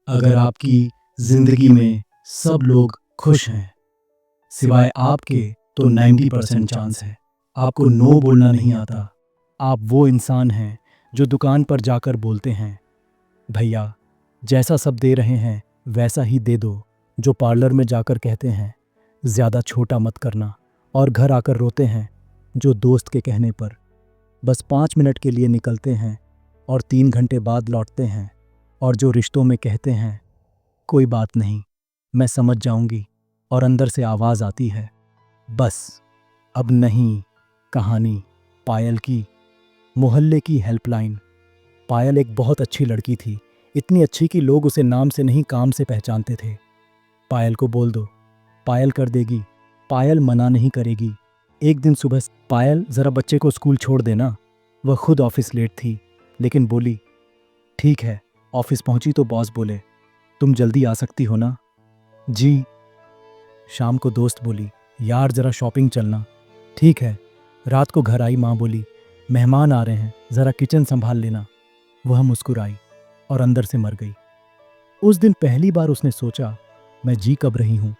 अगर आपकी जिंदगी में सब लोग खुश हैं सिवाय आपके, तो 90% चांस है आपको नो बोलना नहीं आता। आप वो इंसान हैं जो दुकान पर जाकर बोलते हैं, भैया जैसा सब दे रहे हैं वैसा ही दे दो। जो पार्लर में जाकर कहते हैं, ज़्यादा छोटा मत करना, और घर आकर रोते हैं जो दोस्त के कहने पर बस 5 मिनट के लिए निकलते हैं और 3 घंटे बाद लौटते हैं। और जो रिश्तों में कहते हैं, कोई बात नहीं, मैं समझ जाऊंगी, और अंदर से आवाज़ आती है, बस अब नहीं। कहानी पायल की। मोहल्ले की हेल्पलाइन। पायल एक बहुत अच्छी लड़की थी, इतनी अच्छी कि लोग उसे नाम से नहीं काम से पहचानते थे। पायल को बोल दो, पायल कर देगी, पायल मना नहीं करेगी। एक दिन सुबह, पायल ज़रा बच्चे को स्कूल छोड़ देना। वह खुद ऑफिस लेट थी, लेकिन बोली, ठीक है। ऑफिस पहुंची तो बॉस बोले, तुम जल्दी आ सकती हो ना? जी। शाम को दोस्त बोली, यार ज़रा शॉपिंग चलना। ठीक है। रात को घर आई, माँ बोली, मेहमान आ रहे हैं, ज़रा किचन संभाल लेना। वह मुस्कुराई और अंदर से मर गई। उस दिन पहली बार उसने सोचा, मैं जी कब रही हूँ?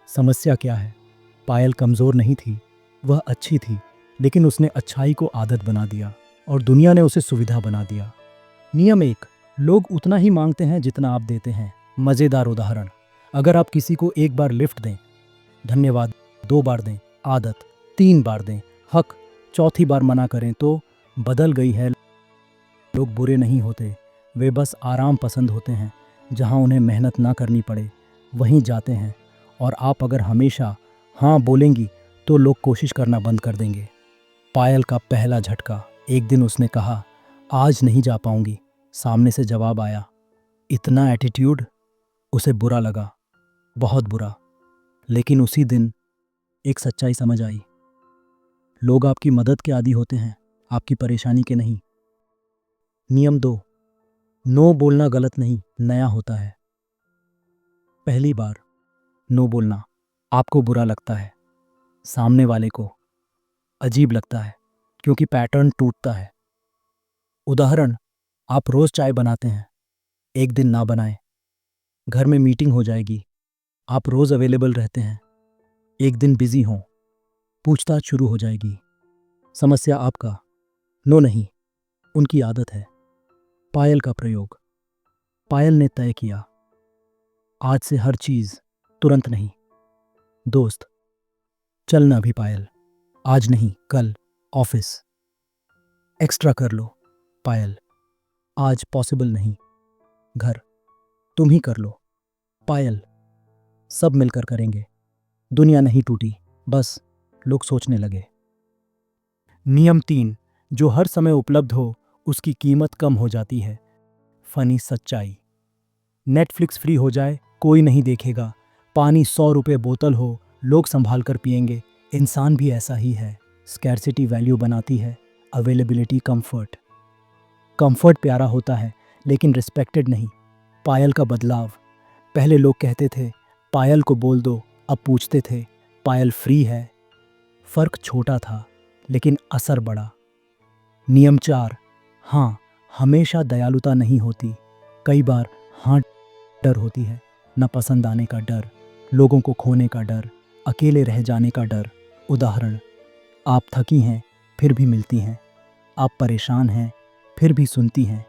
समस्या क्या है? पायल कमज़ोर नहीं थी, वह अच्छी थी, लेकिन उसने अच्छाई को आदत बना दिया और दुनिया ने उसे सुविधा बना दिया। नियम 1, लोग उतना ही मांगते हैं जितना आप देते हैं। मज़ेदार उदाहरण, अगर आप किसी को एक बार लिफ्ट दें, धन्यवाद 2 बार दें, आदत 3 बार दें, हक 4थी बार मना करें, तो बदल गई है। लोग बुरे नहीं होते, वे बस आराम पसंद होते हैं। जहां उन्हें मेहनत ना करनी पड़े वहीं जाते हैं। और आप अगर हमेशा हाँ बोलेंगी तो लोग कोशिश करना बंद कर देंगे। पायल का पहला झटका। एक दिन उसने कहा, आज नहीं जा पाऊंगी। सामने से जवाब आया, इतना एटीट्यूड। उसे बुरा लगा, बहुत बुरा। लेकिन उसी दिन एक सच्चाई समझ आई, लोग आपकी मदद के आदी होते हैं, आपकी परेशानी के नहीं। नियम 2, नो बोलना गलत नहीं, नया होता है। पहली बार नो बोलना आपको बुरा लगता है, सामने वाले को अजीब लगता है, क्योंकि पैटर्न टूटता है। उदाहरण, आप रोज चाय बनाते हैं, एक दिन ना बनाएं। घर में मीटिंग हो जाएगी, आप रोज अवेलेबल रहते हैं, एक दिन बिजी हों, पूछताछ शुरू हो जाएगी। समस्या आपका, नो नहीं, उनकी आदत है। पायल का प्रयोग। पायल ने तय किया, आज से हर चीज तुरंत नहीं। दोस्त, चलना भी पायल, आज नहीं कल। ऑफिस, एक्स्ट्रा कर लो पायल, आज पॉसिबल नहीं। घर, तुम ही कर लो पायल, सब मिलकर करेंगे। दुनिया नहीं टूटी, बस लोग सोचने लगे। नियम 3, जो हर समय उपलब्ध हो उसकी कीमत कम हो जाती है। फनी सच्चाई। नेटफ्लिक्स फ्री हो जाए, कोई नहीं देखेगा। पानी 100 रुपये बोतल हो, लोग संभाल कर पिएंगे। इंसान भी ऐसा ही है, स्कैरसिटी वैल्यू बनाती है, अवेलेबिलिटी कंफर्ट। कंफर्ट प्यारा होता है, लेकिन रिस्पेक्टेड नहीं। पायल का बदलाव। पहले लोग कहते थे, पायल को बोल दो, अब पूछते थे, पायल फ्री है? फर्क छोटा था, लेकिन असर बड़ा। नियम 4, हाँ हमेशा दयालुता नहीं होती, कई बार हाँ डर होती है। न पसंद आने का डर, लोगों को खोने का डर, अकेले रह जाने का डर। उदाहरण, आप थकी हैं फिर भी मिलती हैं, आप परेशान हैं फिर भी सुनती हैं,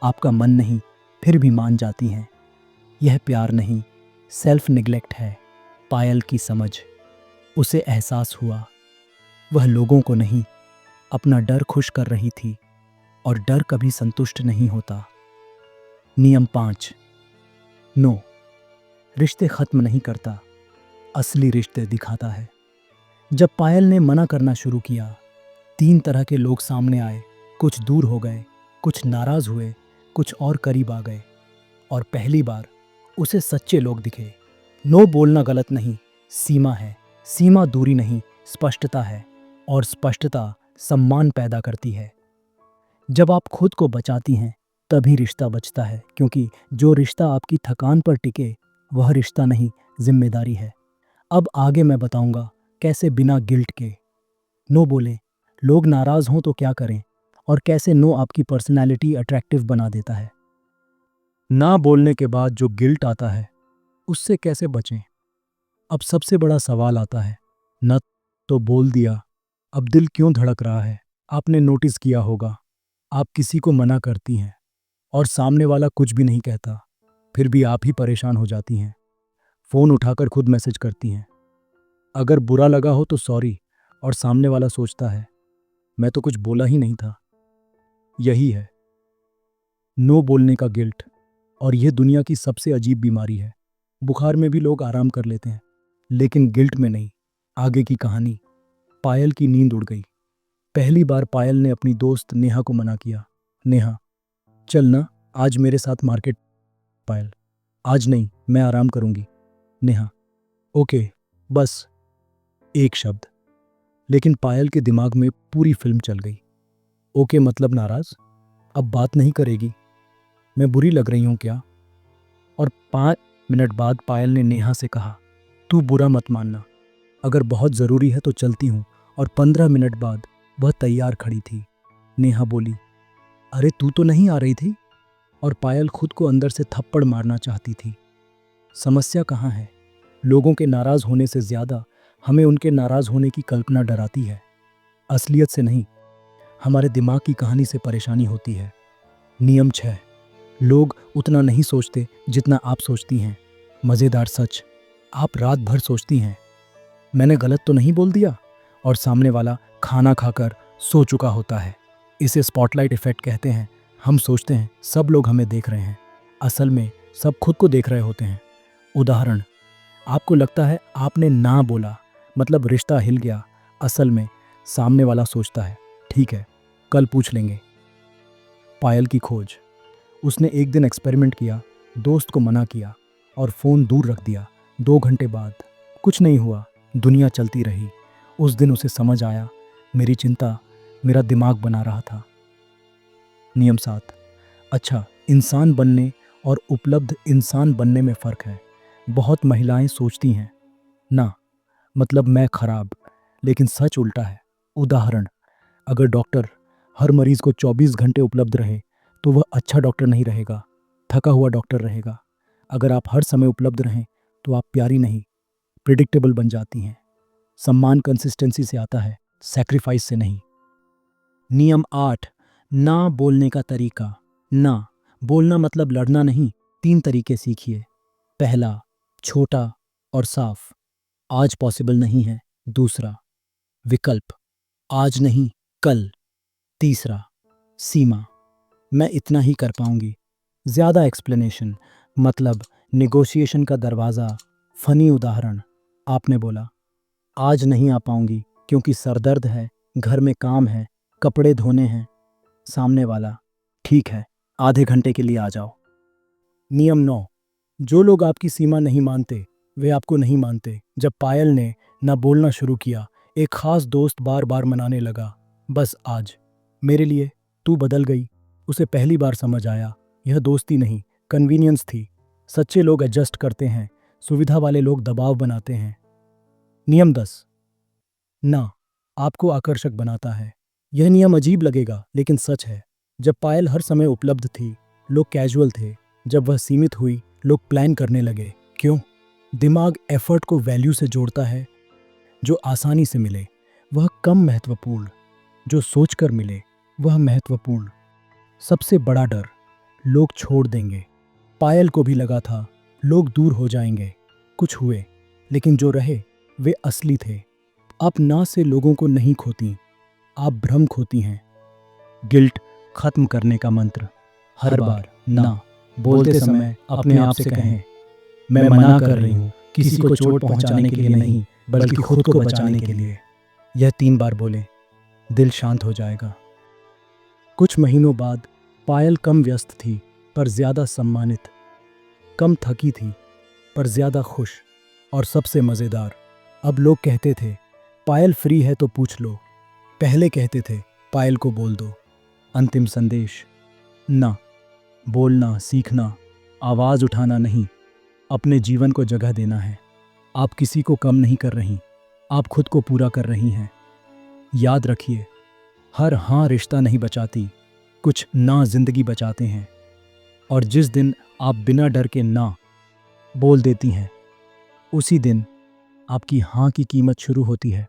आपका मन नहीं फिर भी मान जाती हैं। यह प्यार नहीं, सेल्फ निग्लेक्ट है। पायल की समझ। उसे एहसास हुआ, वह लोगों को नहीं, अपना डर खुश कर रही थी, और डर कभी संतुष्ट नहीं होता। नियम 5, नो रिश्ते खत्म नहीं करता, असली रिश्ते दिखाता है। जब पायल ने मना करना शुरू किया, 3 तरह के लोग सामने आए। कुछ दूर हो गए, कुछ नाराज हुए, कुछ और करीब आ गए। और पहली बार उसे सच्चे लोग दिखे। नो बोलना गलत नहीं, सीमा है। सीमा दूरी नहीं, स्पष्टता है, और स्पष्टता सम्मान पैदा करती है। जब आप खुद को बचाती हैं तभी रिश्ता बचता है, क्योंकि जो रिश्ता आपकी थकान पर टिके वह रिश्ता नहीं, जिम्मेदारी है। अब आगे मैं बताऊंगा कैसे बिना गिल्ट के नो बोलें, लोग नाराज हों तो क्या करें, और कैसे नो आपकी पर्सनैलिटी अट्रैक्टिव बना देता है। ना बोलने के बाद जो गिल्ट आता है उससे कैसे बचें? अब सबसे बड़ा सवाल आता है, न तो बोल दिया, अब दिल क्यों धड़क रहा है? आपने नोटिस किया होगा, आप किसी को मना करती हैं और सामने वाला कुछ भी नहीं कहता, फिर भी आप ही परेशान हो जाती हैं। फ़ोन उठाकर खुद मैसेज करती हैं, अगर बुरा लगा हो तो सॉरी, और सामने वाला सोचता है मैं तो कुछ बोला ही नहीं था। यही है नो बोलने का गिल्ट, और यह दुनिया की सबसे अजीब बीमारी है। बुखार में भी लोग आराम कर लेते हैं, लेकिन गिल्ट में नहीं। आगे की कहानी। पायल की नींद उड़ गई। पहली बार पायल ने अपनी दोस्त नेहा को मना किया, नेहा चल ना आज मेरे साथ मार्केट। पायल आज नहीं, मैं आराम करूंगी। नेहा ओके, बस एक शब्द, लेकिन पायल के दिमाग में पूरी फिल्म चल गई। ओके मतलब नाराज, अब बात नहीं करेगी, मैं बुरी लग रही हूं क्या? और 5 मिनट बाद पायल ने नेहा से कहा, तू बुरा मत मानना, अगर बहुत ज़रूरी है तो चलती हूँ। और 15 मिनट बाद वह तैयार खड़ी थी। नेहा बोली, अरे तू तो नहीं आ रही थी? और पायल खुद को अंदर से थप्पड़ मारना चाहती थी। समस्या कहाँ है? लोगों के नाराज़ होने से ज़्यादा हमें उनके नाराज़ होने की कल्पना डराती है, असलियत से नहीं। हमारे दिमाग की कहानी से परेशानी होती है। नियम 6, लोग उतना नहीं सोचते जितना आप सोचती हैं। मज़ेदार सच, आप रात भर सोचती हैं मैंने गलत तो नहीं बोल दिया, और सामने वाला खाना खाकर सो चुका होता है। इसे स्पॉटलाइट इफेक्ट कहते हैं। हम सोचते हैं सब लोग हमें देख रहे हैं, असल में सब खुद को देख रहे होते हैं। उदाहरण, आपको लगता है आपने ना बोला मतलब रिश्ता हिल गया, असल में सामने वाला सोचता है ठीक है कल पूछ लेंगे। पायल की खोज। उसने एक दिन एक्सपेरिमेंट किया, दोस्त को मना किया और फ़ोन दूर रख दिया। 2 घंटे बाद कुछ नहीं हुआ, दुनिया चलती रही। उस दिन उसे समझ आया मेरी चिंता मेरा दिमाग बना रहा था। नियम 7, अच्छा इंसान बनने और उपलब्ध इंसान बनने में फ़र्क है। बहुत महिलाएं सोचती हैं ना मतलब मैं खराब, लेकिन सच उल्टा है। उदाहरण, अगर डॉक्टर हर मरीज़ को 24 घंटे उपलब्ध रहे तो वह अच्छा डॉक्टर नहीं रहेगा, थका हुआ डॉक्टर रहेगा। अगर आप हर समय उपलब्ध रहें तो आप प्यारी नहीं, प्रिडिक्टेबल बन जाती हैं। सम्मान कंसिस्टेंसी से आता है, सैक्रिफाइस से नहीं। नियम 8, ना बोलने का तरीका। ना बोलना मतलब लड़ना नहीं। 3 तरीके सीखिए। पहला, छोटा और साफ, आज पॉसिबल नहीं है। दूसरा, विकल्प, आज नहीं कल। तीसरा, सीमा, मैं इतना ही कर पाऊंगी। ज़्यादा एक्सप्लेनेशन मतलब निगोशिएशन का दरवाज़ा। फनी उदाहरण, आपने बोला आज नहीं आ पाऊंगी क्योंकि सर दर्द है, घर में काम है, कपड़े धोने हैं। सामने वाला, ठीक है आधे घंटे के लिए आ जाओ। नियम 9, जो लोग आपकी सीमा नहीं मानते वे आपको नहीं मानते। जब पायल ने ना बोलना शुरू किया, एक खास दोस्त बार बार मनाने लगा, बस आज मेरे लिए तू बदल गई। उसे पहली बार समझ आया यह दोस्ती नहीं, कन्वीनियंस थी। सच्चे लोग एडजस्ट करते हैं, सुविधा वाले लोग दबाव बनाते हैं। नियम 10, ना आपको आकर्षक बनाता है। यह नियम अजीब लगेगा लेकिन सच है। जब पायल हर समय उपलब्ध थी, लोग कैजुअल थे। जब वह सीमित हुई, लोग प्लान करने लगे। क्यों? दिमाग एफर्ट को वैल्यू से जोड़ता है। जो आसानी से मिले वह कम महत्वपूर्ण, जो सोचकर मिले वह महत्वपूर्ण। सबसे बड़ा डर, लोग छोड़ देंगे। पायल को भी लगा था लोग दूर हो जाएंगे। कुछ हुए, लेकिन जो रहे वे असली थे। आप ना से लोगों को नहीं खोती, आप भ्रम खोती हैं। गिल्ट खत्म करने का मंत्र, हर बार ना बोलते समय अपने आप से कहें, मैं मना कर रही हूँ किसी को चोट पहुंचाने के लिए नहीं, बल्कि खुद को बचाने के लिए। यह 3 बार बोलें, दिल शांत हो जाएगा। कुछ महीनों बाद पायल कम व्यस्त थी पर ज़्यादा सम्मानित, कम थकी थी पर ज़्यादा खुश, और सबसे मज़ेदार, अब लोग कहते थे पायल फ्री है तो पूछ लो। पहले कहते थे पायल को बोल दो। अंतिम संदेश, ना बोलना सीखना, आवाज़ उठाना नहीं, अपने जीवन को जगह देना है। आप किसी को कम नहीं कर रही, आप खुद को पूरा कर रही हैं। याद रखिए, हर हाँ रिश्ता नहीं बचाती, कुछ ना जिंदगी बचाते हैं। और जिस दिन आप बिना डर के ना बोल देती हैं, उसी दिन आपकी हाँ की कीमत शुरू होती है।